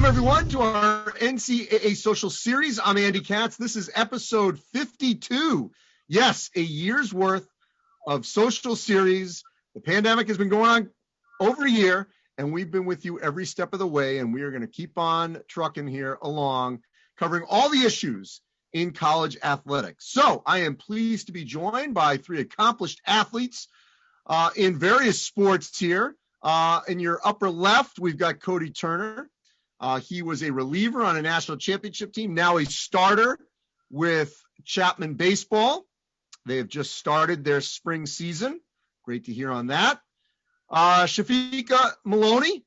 Welcome, everyone, to our NCAA social series. I'm Andy Katz. This is episode 52. Yes, a year's worth of social series. The pandemic has been going on over a year, and we've been with you every step of the way, and we are going to keep on trucking here along, covering all the issues in college athletics. So I am pleased to be joined by three accomplished athletes in various sports here. In your upper left, we've got Cody Turner. He was a reliever on a national championship team, now a starter with Chapman baseball. They have just started their spring season. Great to hear on that. Shafiqua Maloney,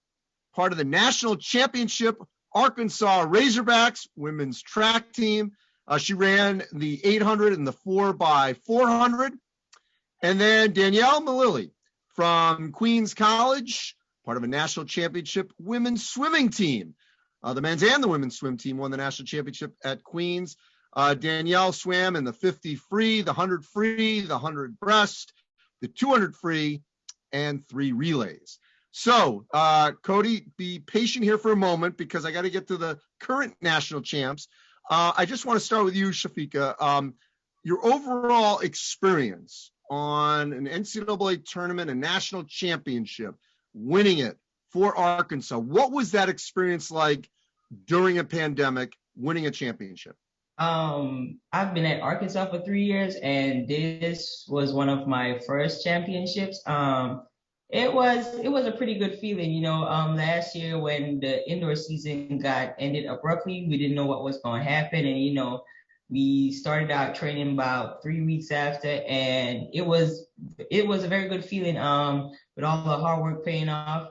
part of the national championship Arkansas Razorbacks women's track team. She ran the 800 and the 4x400. And then Danielle Melilli from Queens College, part of a national championship women's swimming team. The men's and the women's swim team won the national championship at Queens. Danielle swam in the 50 free, the 100 free, the 100 breast, the 200 free, and 3 relays. So, Cody, be patient here for a moment because I got to get to the current national champs. I just want to start with you, Shafiqua. Your overall experience on an NCAA tournament, a national championship, winning it for Arkansas. What was that experience like during a pandemic, winning a championship? I've been at Arkansas for 3 years, and this was one of my first championships. It was a pretty good feeling, last year when the indoor season got ended abruptly, we didn't know what was going to happen. And, we started out training about 3 weeks after, and it was a very good feeling, with all the hard work paying off.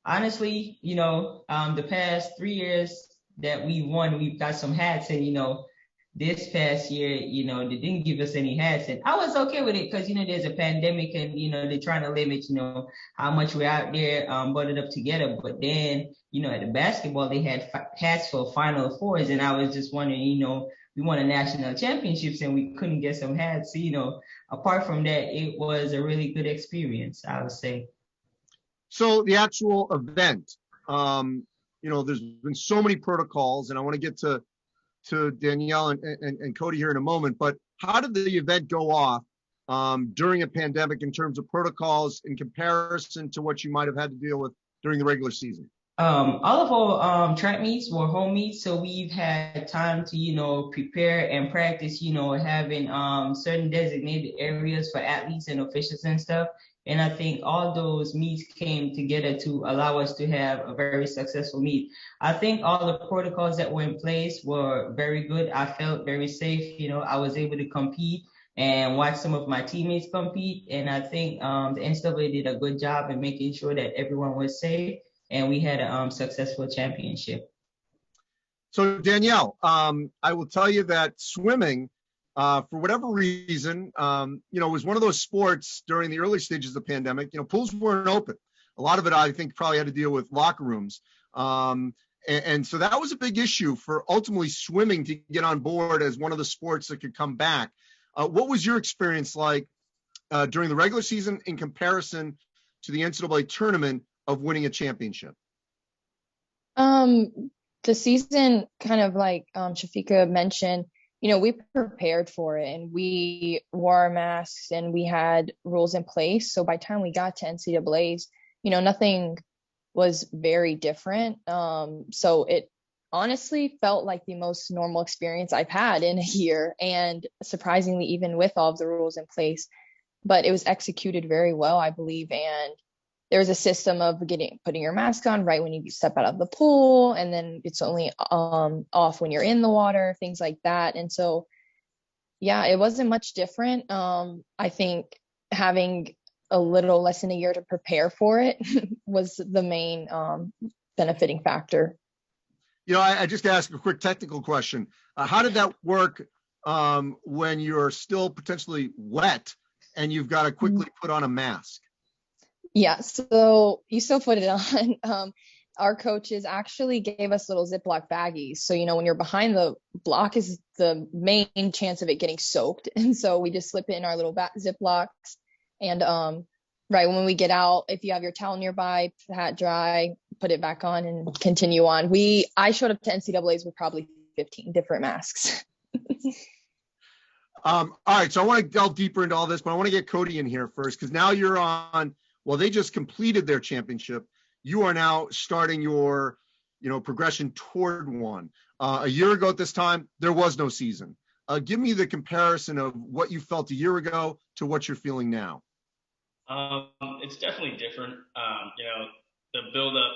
Honestly, the past 3 years that we won, we've got some hats, and, this past year, they didn't give us any hats, and I was okay with it because, there's a pandemic and, they're trying to limit, how much we're out there, butted up together. But then, at the basketball, they had hats for Final Fours, and I was just wondering, we won a national championships and we couldn't get some hats. So, apart from that, it was a really good experience, I would say. So the actual event, there's been so many protocols, and I want to get to Danielle and Cody here in a moment, but how did the event go off during a pandemic in terms of protocols in comparison to what you might have had to deal with during the regular season? All of our track meets were home meets, so we've had time to, prepare and practice, having certain designated areas for athletes and officials and stuff. And I think all those meets came together to allow us to have a very successful meet. I think all the protocols that were in place were very good. I felt very safe. I was able to compete and watch some of my teammates compete. And I think the NCAA did a good job in making sure that everyone was safe, and we had a successful championship. So Danielle, I will tell you that swimming, for whatever reason, was one of those sports during the early stages of the pandemic. Pools weren't open. A lot of it, I think, probably had to deal with locker rooms. And so that was a big issue for ultimately swimming to get on board as one of the sports that could come back. What was your experience like during the regular season in comparison to the NCAA tournament of winning a championship? The season, kind of like Shafiqua mentioned, we prepared for it and we wore our masks and we had rules in place. So by the time we got to NCAAs, nothing was very different. So it honestly felt like the most normal experience I've had in a year, and surprisingly, even with all of the rules in place. But it was executed very well, I believe. And there was a system of putting your mask on right when you step out of the pool, and then it's only off when you're in the water, things like that. And so, yeah, it wasn't much different. I think having a little less than a year to prepare for it was the main benefiting factor. I just asked a quick technical question. How did that work when you're still potentially wet and you've got to quickly put on a mask? Yeah, so you still put it on. Our coaches actually gave us little Ziploc baggies. So, when you're behind the block is the main chance of it getting soaked. And so we just slip it in our little Ziplocs. And right when we get out, if you have your towel nearby, hat dry, put it back on and continue on. I showed up to NCAAs with probably 15 different masks. All right, so I want to delve deeper into all this, but I want to get Cody in here first, because now you're on, well, they just completed their championship. You are now starting your, progression toward one. A year ago at this time, there was no season. Give me the comparison of what you felt a year ago to what you're feeling now. It's definitely different. The build-up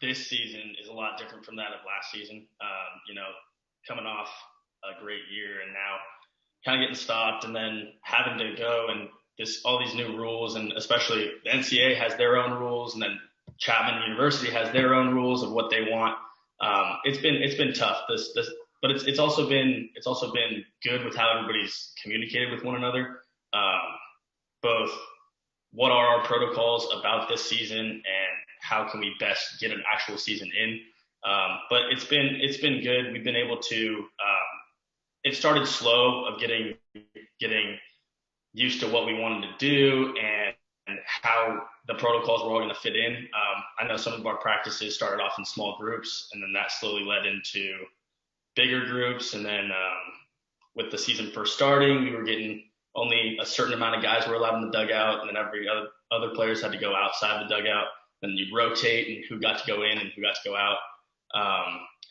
this season is a lot different from that of last season. Coming off a great year and now kind of getting stopped and then having to go and all these new rules, and especially the NCAA has their own rules, and then Chapman University has their own rules of what they want. It's been tough. But it's also been good with how everybody's communicated with one another. Both what are our protocols about this season and how can we best get an actual season in. But it's been good. We've been able to. It started slow of getting used to what we wanted to do and how the protocols were all going to fit in. I know some of our practices started off in small groups, and then that slowly led into bigger groups. And then with the season first starting, we were getting only a certain amount of guys were allowed in the dugout, and then every other players had to go outside the dugout. Then you'd rotate and who got to go in and who got to go out.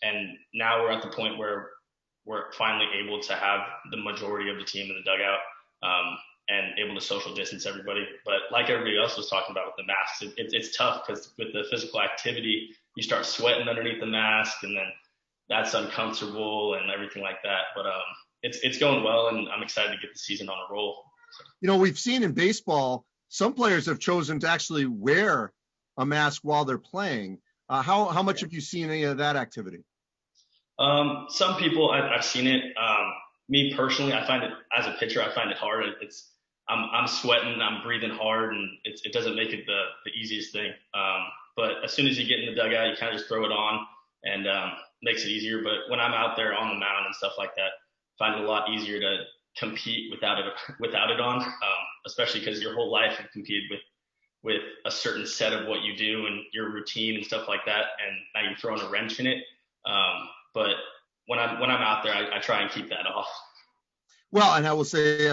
And now we're at the point where we're finally able to have the majority of the team in the dugout and able to social distance everybody. But like everybody else was talking about with the masks, it's tough because with the physical activity, you start sweating underneath the mask, and then that's uncomfortable and everything like that. But it's going well, and I'm excited to get the season on a roll. We've seen in baseball, some players have chosen to actually wear a mask while they're playing. How much have you seen any of that activity? Some people, I've seen it. Me personally, I find it as a pitcher, I find it hard. I'm sweating, I'm breathing hard, and it doesn't make it the easiest thing. But as soon as you get in the dugout, you kind of just throw it on and makes it easier. But when I'm out there on the mound and stuff like that, I find it a lot easier to compete without it on, especially because your whole life you've competed with a certain set of what you do and your routine and stuff like that, and now you're throwing a wrench in it. But when I'm out there, I try and keep that off. Well, and I will say,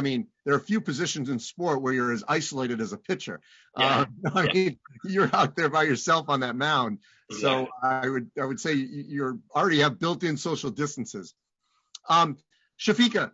there are a few positions in sport where you're as isolated as a pitcher. Yeah. You're out there by yourself on that mound. Exactly. So I would say you're already have built-in social distances. Shafiqua,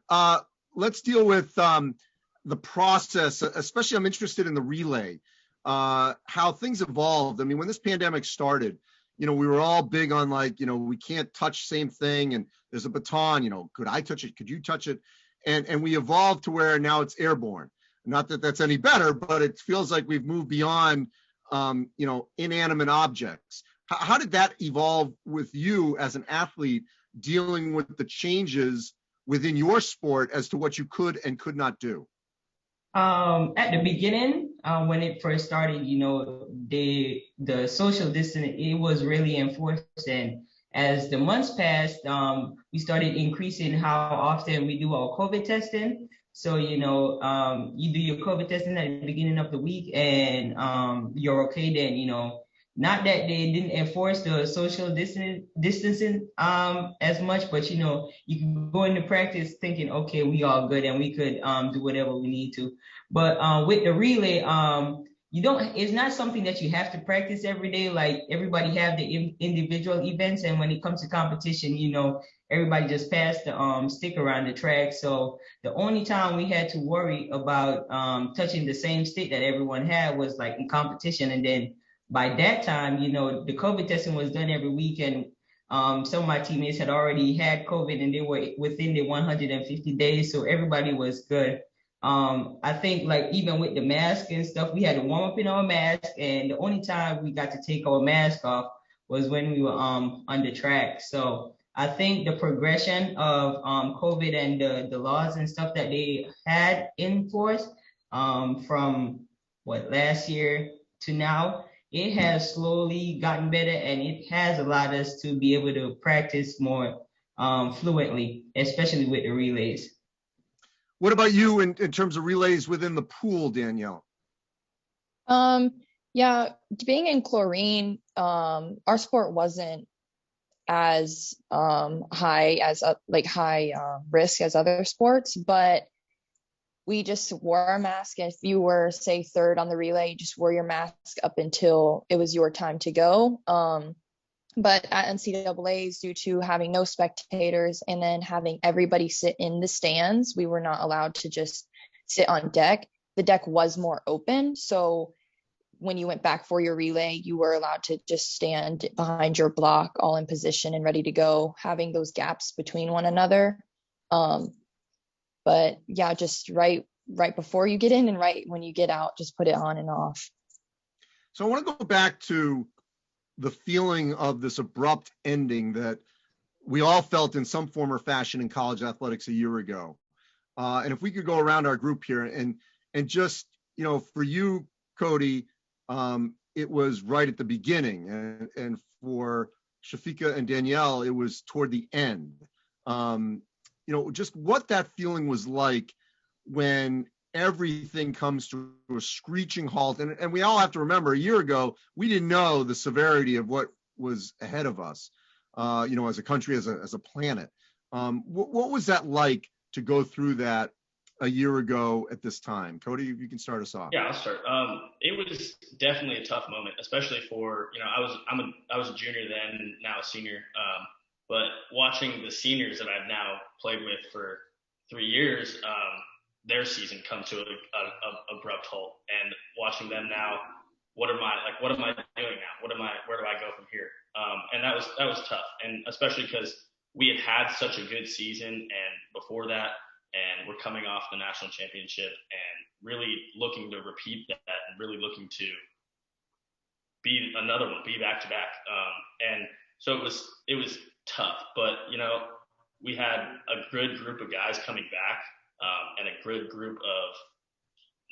let's deal with the process, especially I'm interested in the relay, how things evolved. When this pandemic started, we were all big on we can't touch same thing. And there's a baton, could I touch it? Could you touch it? And we evolved to where now it's airborne. Not that that's any better, but it feels like we've moved beyond, inanimate objects. How did that evolve with you as an athlete dealing with the changes within your sport as to what you could and could not do? At the beginning, when it first started, the social distance, it was really enforced. And as the months passed, we started increasing how often we do our COVID testing. So, you do your COVID testing at the beginning of the week and you're okay then, not that they didn't enforce the social distancing as much, but, you can go into practice thinking, okay, we all good and we could do whatever we need to. But with the relay, it's not something that you have to practice every day. Like everybody have the individual events, and when it comes to competition, everybody just passed the stick around the track. So the only time we had to worry about touching the same stick that everyone had was like in competition. And then by that time, the COVID testing was done every week, and some of my teammates had already had COVID and they were within the 150 days. So everybody was good. I think even with the mask and stuff, we had to warm up in our mask, and the only time we got to take our mask off was when we were on the track. So I think the progression of COVID and the laws and stuff that they had in force from last year to now, it has slowly gotten better, and it has allowed us to be able to practice more fluently, especially with the relays. What about you in terms of relays within the pool, Danielle? Yeah, being in chlorine, our sport wasn't as high as high risk as other sports, but we just wore our mask. If you were, say, third on the relay, you just wore your mask up until it was your time to go. But at NCAA's, due to having no spectators and then having everybody sit in the stands, we were not allowed to just sit on deck. The deck was more open. So when you went back for your relay, you were allowed to just stand behind your block, all in position and ready to go, having those gaps between one another. But yeah, just right before you get in and right when you get out, just put it on and off. So I want to go back to the feeling of this abrupt ending that we all felt in some form or fashion in college athletics a year ago. And if we could go around our group here and just, for you, Cody, it was right at the beginning, and for Shafiqua and Danielle, it was toward the end. Just what that feeling was like when everything comes to a screeching halt. And we all have to remember, a year ago, we didn't know the severity of what was ahead of us, as a country, as a planet. What was that like to go through that a year ago at this time? Cody, you can start us off. Yeah, I'll start. It was definitely a tough moment, especially for, I was a junior then, and now a senior. But watching the seniors that I've now played with for 3 years, their season come to an abrupt halt, and watching them now, what am I doing now? Where do I go from here? And that was tough, and especially because we had such a good season, and before that, and we're coming off the national championship, and really looking to repeat that, and really looking to be another one, be back to back. And so it was tough, but we had a good group of guys coming back, and a good group of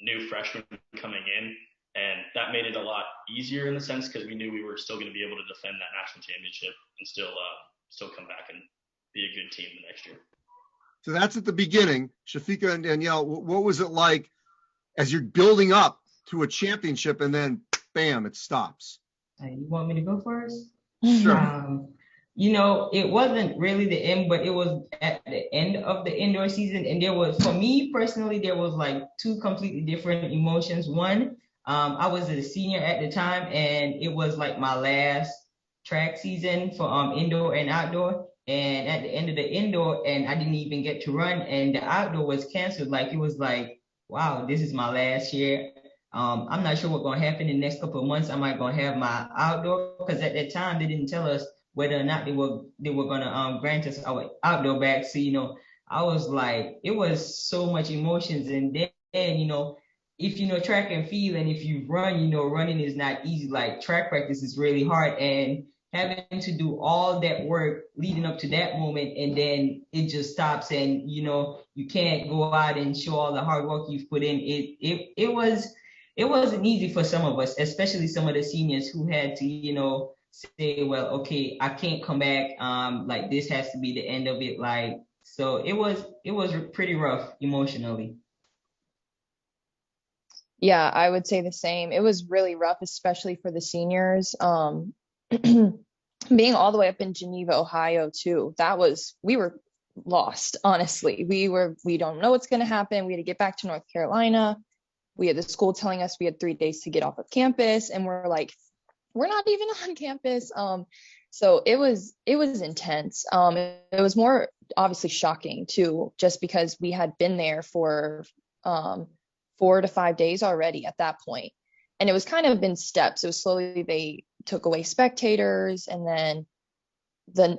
new freshmen coming in, and that made it a lot easier in the sense because we knew we were still going to be able to defend that national championship and still come back and be a good team the next year. So that's at the beginning. Shafiqua and Danielle, what was it like as you're building up to a championship and then bam, it stops? You want me to go first? Sure. It wasn't really the end, but it was at the end of the indoor season. And for me personally, there was like two completely different emotions. One, I was a senior at the time, and it was like my last track season for indoor and outdoor. And at the end of the indoor, and I didn't even get to run, and the outdoor was canceled. Like, it was like, wow, this is my last year. I'm not sure what's going to happen in the next couple of months. Am I going to have my outdoor? Because at that time, they didn't tell us whether or not they were going to grant us our outdoor back. So, I was like, it was so much emotions. And then, if track and field, and if you run, running is not easy. Like, track practice is really hard, and having to do all that work leading up to that moment, and then it just stops, and you can't go out and show all the hard work you've put in. It wasn't easy for some of us, especially some of the seniors who had to say, well, okay, I can't come back, like this has to be the end of it. Like, so it was pretty rough emotionally. Yeah, I would say the same. It was really rough, especially for the seniors. Being all the way up in Geneva, Ohio too, we were lost, honestly. We don't know what's going to happen. We had to get back to North Carolina. We had the school telling us we had 3 days to get off of campus, and we're like, we're not even on campus. So it was intense. It was more obviously shocking too, just because we had been there for 4 to 5 days already at that point. And it was kind of in steps. It was slowly, they took away spectators, and then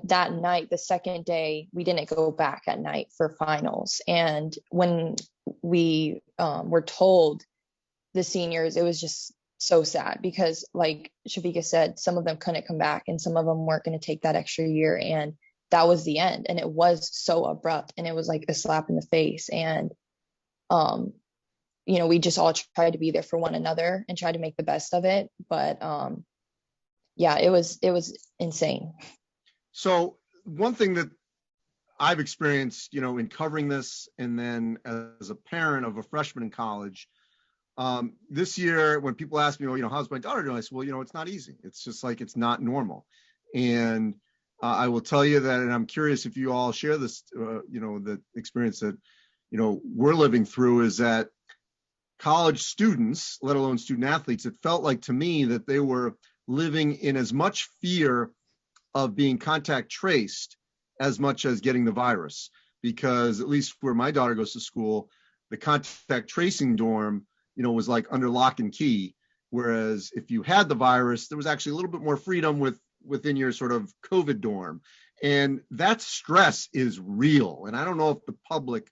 that night, the second day, we didn't go back at night for finals. And when we were told, the seniors, it was just so sad, because like Shafiqua said, some of them couldn't come back, and some of them weren't going to take that extra year, and that was the end. And it was so abrupt, and it was like a slap in the face. And we just all tried to be there for one another and try to make the best of it. But yeah, it was insane. So one thing that I've experienced, in covering this, and then as a parent of a freshman in college, This year, when people ask me, well, how's my daughter doing? I said, well, it's not easy. It's just like, it's not normal. And I will tell you that, and I'm curious if you all share this, the experience that, we're living through, is that college students, let alone student athletes, it felt like to me that they were living in as much fear of being contact traced as much as getting the virus. Because at least where my daughter goes to school, the contact tracing dorm, was like under lock and key. Whereas if you had the virus, there was actually a little bit more freedom within your sort of COVID dorm. And that stress is real. And I don't know if the public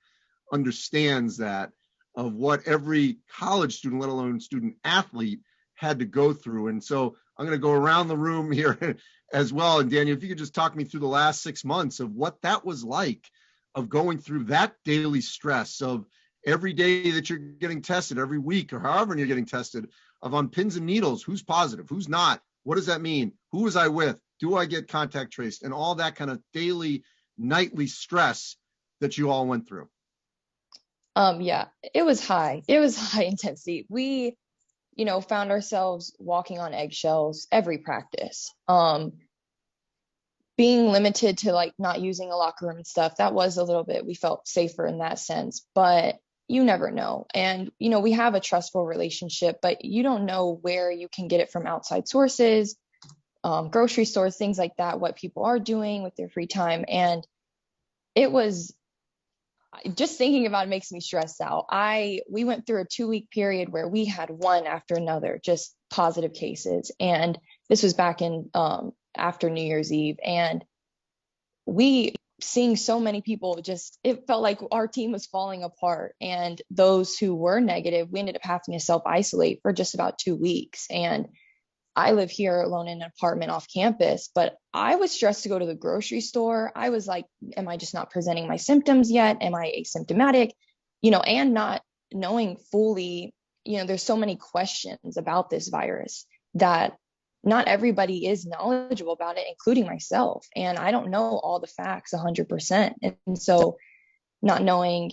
understands that, of what every college student, let alone student athlete, had to go through. And so I'm going to go around the room here as well. And Danielle, if you could just talk me through the last 6 months of what that was like, of going through that daily stress of every day that you're getting tested, every week or however you're getting tested, of on pins and needles, who's positive, who's not, what does that mean, who was I with, do I get contact traced, and all that kind of daily, nightly stress that you all went through. Yeah, it was high. It was high intensity. We, found ourselves walking on eggshells every practice. Being limited to like not using a locker room and stuff, that was a little bit, we felt safer in that sense, but you never know. And, we have a trustful relationship, but you don't know where you can get it from outside sources, grocery stores, things like that, what people are doing with their free time. And it was, just thinking about it makes me stressed out. We went through a 2-week period where we had one after another, just positive cases. And this was back in, after New Year's Eve. And we seeing so many people, it felt like our team was falling apart. And those who were negative, we ended up having to self-isolate for just about 2 weeks. And I live here alone in an apartment off campus, but I was stressed to go to the grocery store. I was like, am I just not presenting my symptoms yet? Am I asymptomatic? And not knowing fully, there's so many questions about this virus that not everybody is knowledgeable about it, including myself. And I don't know all the facts 100%. And so not knowing,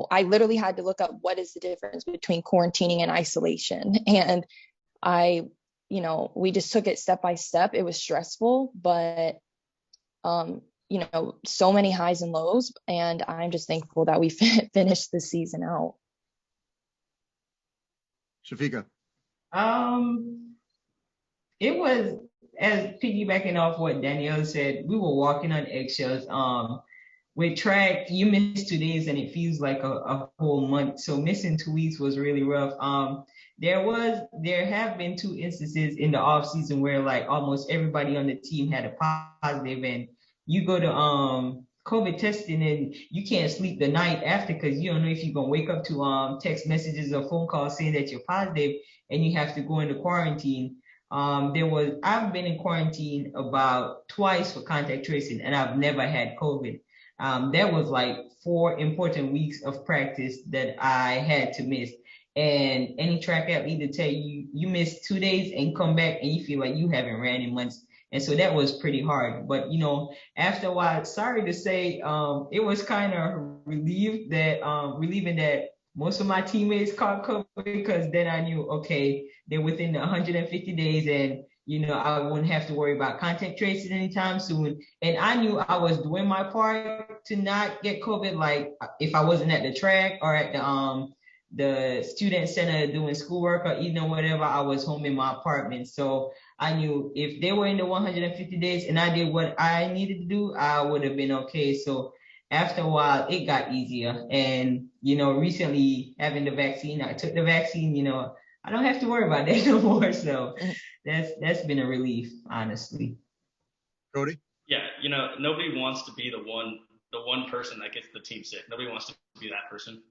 I literally had to look up what is the difference between quarantining and isolation. And we just took it step by step. It was stressful, but, so many highs and lows. And I'm just thankful that we finished the season out. Shafiqua. It was, as piggybacking off what Danielle said, we were walking on eggshells. With track, you miss 2 days and it feels like a whole month. So missing 2 weeks was really rough. There have been 2 instances in the off season where like almost everybody on the team had a positive, and you go to COVID testing and you can't sleep the night after because you don't know if you're gonna wake up to text messages or phone calls saying that you're positive and you have to go into quarantine. I've been in quarantine about twice for contact tracing and I've never had COVID. That was like 4 important weeks of practice that I had to miss. And any track athlete to tell you, you miss 2 days and come back and you feel like you haven't ran in months. And so that was pretty hard. But, after a while, sorry to say, it was kind of relieving that most of my teammates caught COVID, because then I knew, okay, they're within the 150 days and, I wouldn't have to worry about contact tracing anytime soon. And I knew I was doing my part to not get COVID. Like if I wasn't at the track or at the student center doing schoolwork or eating whatever, I was home in my apartment. So I knew if they were in the 150 days and I did what I needed to do, I would have been okay. So after a while, it got easier. And, recently having the vaccine, I took the vaccine, I don't have to worry about that no more. So that's been a relief, honestly. Cody? Yeah, nobody wants to be the one person that gets the team sick. Nobody wants to be that person.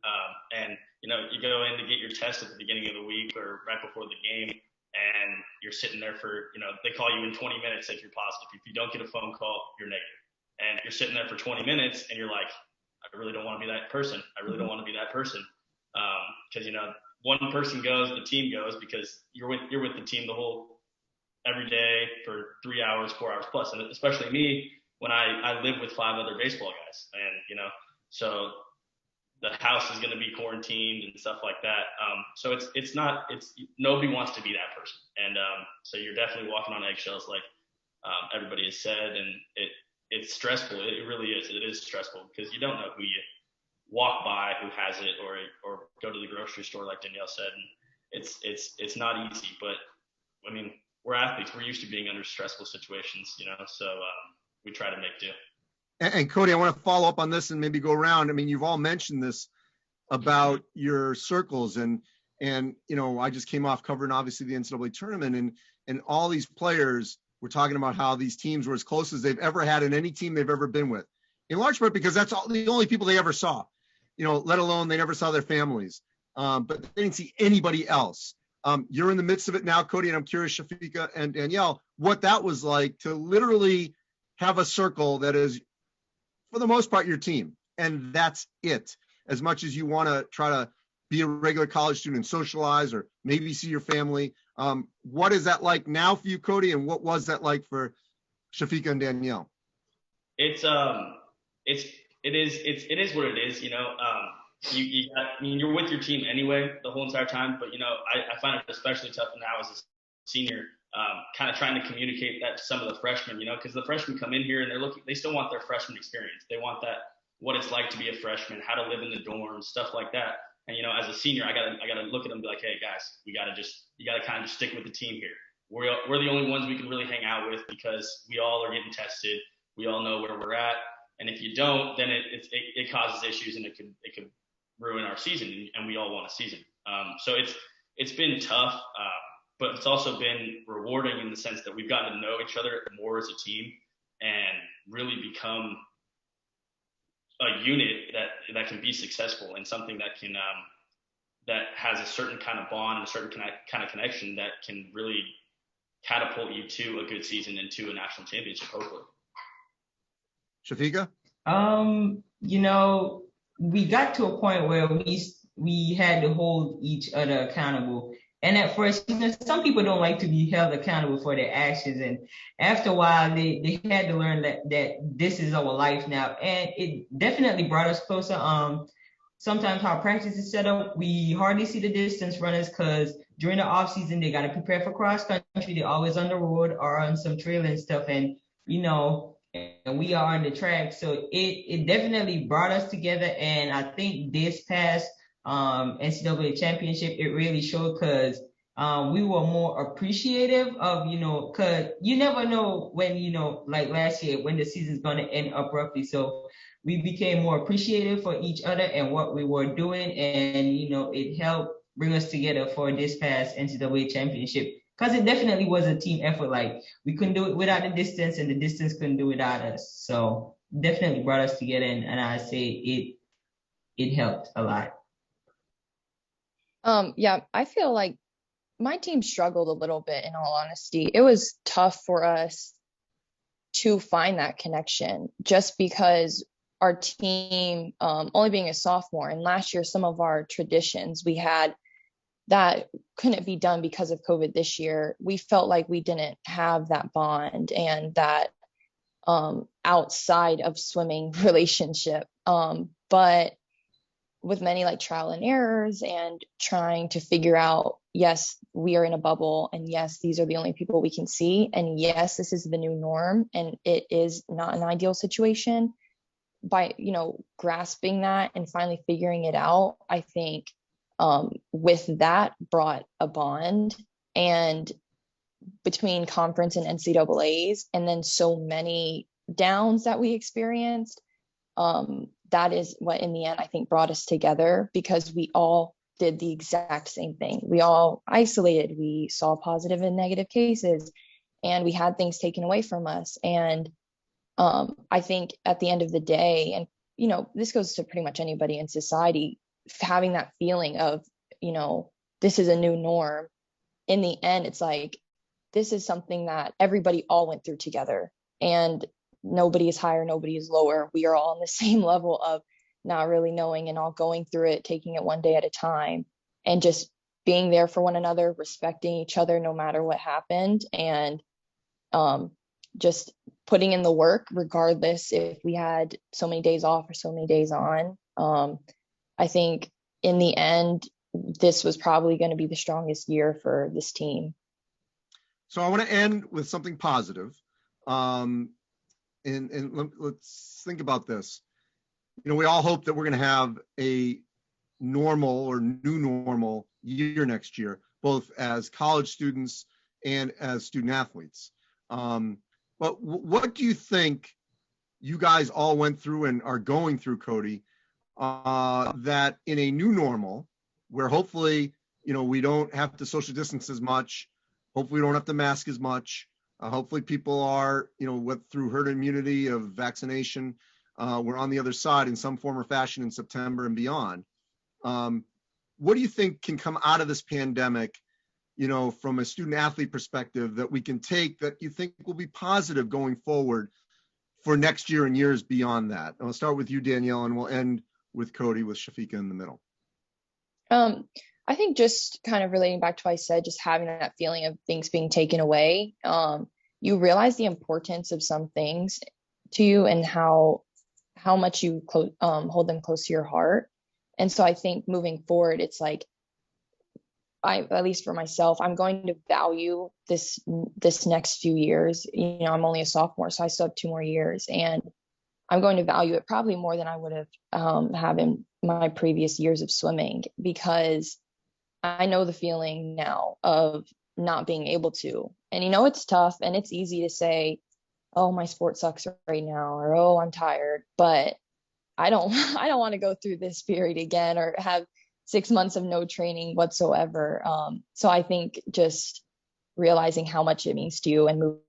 And you go in to get your test at the beginning of the week or right before the game, and you're sitting there for, they call you in 20 minutes if you're positive. If you don't get a phone call, you're negative. And you're sitting there for 20 minutes and you're like, I really don't want to be that person. I really don't want to be that person. Because, one person goes, the team goes, because you're with the team every day for 3 hours, 4 hours plus. And especially me, when I live with 5 other baseball guys. And, so the house is going to be quarantined and stuff like that. So it's nobody wants to be that person. And so you're definitely walking on eggshells, like everybody has said, and it's stressful. It really is. It is stressful because you don't know who you walk by who has it, or go to the grocery store, like Danielle said. And it's not easy, but I mean, we're athletes. We're used to being under stressful situations, so we try to make do. And Cody, I want to follow up on this and maybe go around. I mean, you've all mentioned this about your circles, and I just came off covering obviously the NCAA tournament, and all these players were talking about how these teams were as close as they've ever had in any team they've ever been with, in large part because that's the only people they ever saw, let alone they never saw their families, but they didn't see anybody else. You're in the midst of it now, Cody, and I'm curious, Shafiqua and Danielle, what that was like to literally have a circle that is, for the most part, your team, and that's it. As much as you want to try to be a regular college student, socialize, or maybe see your family, what is that like now for you, Cody, and what was that like for Shafiqua and Danielle? It is what it is. You're with your team anyway the whole entire time, but I find it especially tough now as a senior. Kind of trying to communicate that to some of the freshmen, because the freshmen come in here and they still want their freshman experience. They want what it's like to be a freshman, how to live in the dorms, stuff like that. And, as a senior, I gotta look at them and be like, hey guys, you gotta kind of just stick with the team here. We're the only ones we can really hang out with because we all are getting tested. We all know where we're at. And if you don't, then it causes issues and it could ruin our season, and we all want a season. So it's been tough. But it's also been rewarding in the sense that we've gotten to know each other more as a team and really become a unit that can be successful, and something that can that has a certain kind of bond and a certain kind of connection that can really catapult you to a good season and to a national championship, hopefully. Shafiqua? We got to a point where we had to hold each other accountable. And at first, some people don't like to be held accountable for their actions. And after a while, they had to learn that this is our life now. And it definitely brought us closer. Sometimes how practice is set up, we hardly see the distance runners because during the off season, they got to prepare for cross country. They're always on the road or on some trail and stuff. And, and we are on the track. So it definitely brought us together. And I think this past NCAA championship, it really showed because we were more appreciative of, because you never know when, like last year, when the season's going to end abruptly. So we became more appreciative for each other and what we were doing. And, it helped bring us together for this past NCAA championship because it definitely was a team effort. Like we couldn't do it without the distance and the distance couldn't do it without us. So definitely brought us together. And I say it helped a lot. Yeah, I feel like my team struggled a little bit, in all honesty. It was tough for us to find that connection just because our team, only being a sophomore, and last year, some of our traditions we had that couldn't be done because of COVID this year. We felt like we didn't have that bond and that outside of swimming relationship. But with many like trial and errors and trying to figure out, yes, we are in a bubble, and yes, these are the only people we can see, and yes, this is the new norm, and it is not an ideal situation. By grasping that and finally figuring it out, I think with that brought a bond, and between conference and NCAAs, and then so many downs that we experienced, that is what in the end I think brought us together, because we all did the exact same thing. We all isolated, we saw positive and negative cases, and we had things taken away from us. And I think at the end of the day, and this goes to pretty much anybody in society, having that feeling of this is a new norm. In the end, it's like this is something that everybody all went through together, and nobody is higher, nobody is lower. We are all on the same level of not really knowing and all going through it, taking it one day at a time, and just being there for one another, respecting each other no matter what happened, and just putting in the work regardless if we had so many days off or so many days on. I think in the end, this was probably going to be the strongest year for this team. So I want to end with something positive. And let's think about this. You know, we all hope that we're going to have a normal or new normal year next year, both as college students and as student athletes. But what do you think you guys all went through and are going through, Cody, that in a new normal, where hopefully, you know, we don't have to social distance as much, hopefully we don't have to mask as much, hopefully people are, you know, through herd immunity of vaccination, we're on the other side in some form or fashion in September and beyond. What do you think can come out of this pandemic, you know, from a student athlete perspective that we can take that you think will be positive going forward for next year and years beyond that? And I'll start with you, Danielle, and we'll end with Cody with Shafiqua in the middle. I think just kind of relating back to what I said, just having that feeling of things being taken away, you realize the importance of some things to you and how much you hold them close to your heart. And so I think moving forward, it's like, at least for myself, I'm going to value this next few years. You know, I'm only a sophomore, so I still have 2 more years, and I'm going to value it probably more than I would have in my previous years of swimming, because I know the feeling now of not being able to. And, you know, it's tough and it's easy to say, oh, my sport sucks right now, or, oh, I'm tired, but I don't want to go through this period again or have 6 months of no training whatsoever. So I think just realizing how much it means to you and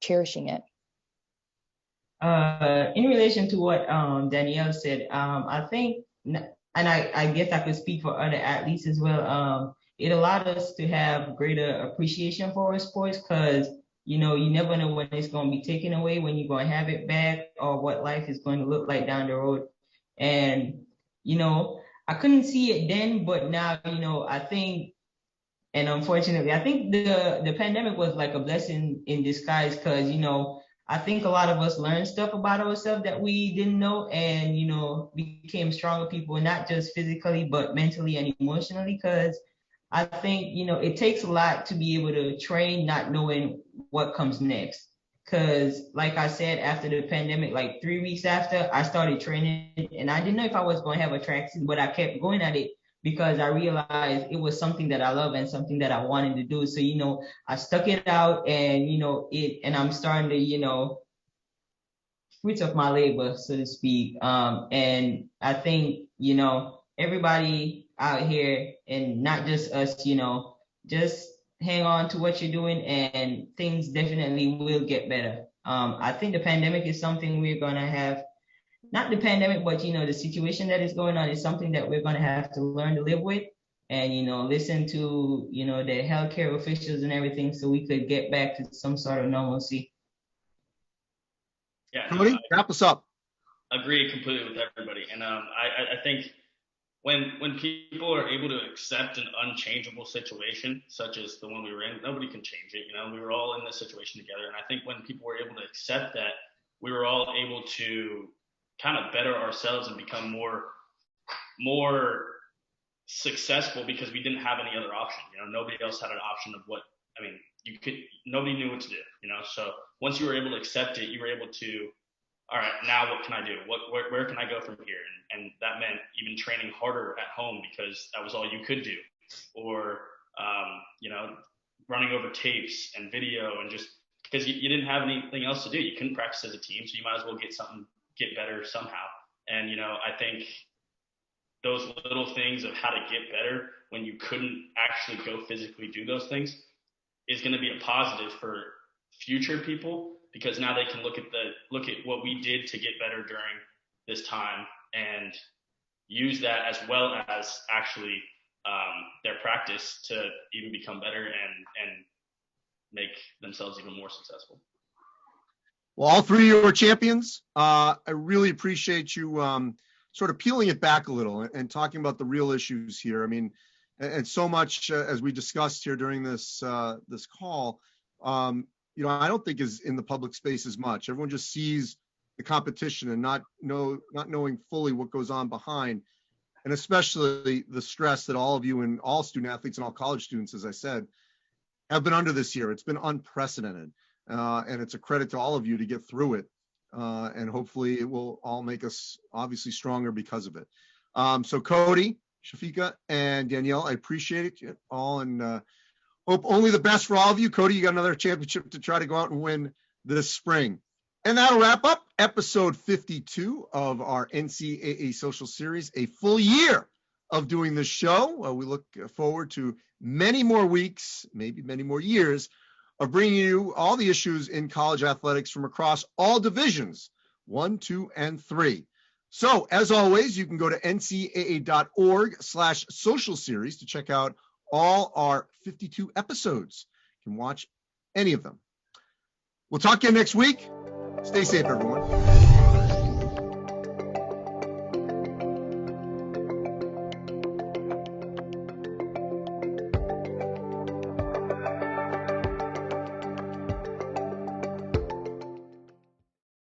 cherishing it. In relation to what Danielle said, I think, and I guess I could speak for other athletes as well, it allowed us to have greater appreciation for our sports, because, you know, you never know when it's going to be taken away, when you're going to have it back, or what life is going to look like down the road. And, you know, I couldn't see it then, but now, you know, I think, and unfortunately, I think the pandemic was like a blessing in disguise, because, you know, I think a lot of us learned stuff about ourselves that we didn't know, and, you know, became stronger people, not just physically, but mentally and emotionally. Because I think, you know, it takes a lot to be able to train not knowing what comes next. Because like I said, after the pandemic, like 3 weeks after, I started training, and I didn't know if I was going to have a track season, but I kept going at it because I realized it was something that I love and something that I wanted to do. So, you know, I stuck it out, and, you know, and I'm starting to, you know, fruits of my labor, so to speak. And I think, you know, everybody out here, and not just us, you know, just hang on to what you're doing, and things definitely will get better. I think the pandemic is something we're going to have, not the pandemic, but, you know, the situation that is going on is something that we're going to have to learn to live with, and, you know, listen to, you know, the healthcare officials and everything, so we could get back to some sort of normalcy. Yeah, Cody, wrap us up. Agree completely with everybody. And I think when people are able to accept an unchangeable situation, such as the one we were in, nobody can change it. You know, we were all in this situation together. And I think when people were able to accept that, we were all able to kind of better ourselves and become more successful, because we didn't have any other option. You know, nobody else had an option of what, I mean, nobody knew what to do, you know? So once you were able to accept it, you were able to, all right, now what can I do? Where can I go from here? And that meant even training harder at home, because that was all you could do. Or, you know, running over tapes and video, and just because you didn't have anything else to do. You couldn't practice as a team, so you might as well get better somehow. And, you know, I think those little things of how to get better when you couldn't actually go physically do those things is going to be a positive for future people, because now they can look at what we did to get better during this time and use that, as well as actually their practice, to even become better and make themselves even more successful. Well, all 3 of you are champions. I really appreciate you sort of peeling it back a little and talking about the real issues here. I mean, and so much as we discussed here during this call, you know, I don't think is in the public space as much. Everyone just sees the competition and not knowing fully what goes on behind, and especially the stress that all of you and all student athletes and all college students, as I said, have been under this year. It's been unprecedented, and it's a credit to all of you to get through it, and hopefully it will all make us obviously stronger because of it. So Cody, Shafiqua, and Danielle, I appreciate it all, and hope only the best for all of you. Cody, you got another championship to try to go out and win this spring. And that'll wrap up episode 52 of our NCAA Social Series, a full year of doing this show. We look forward to many more weeks, maybe many more years, of bringing you all the issues in college athletics from across all divisions, 1, 2, and 3. So, as always, you can go to ncaa.org/social series to check out all our 52 episodes. You can watch any of them. We'll talk again next week. Stay safe, everyone.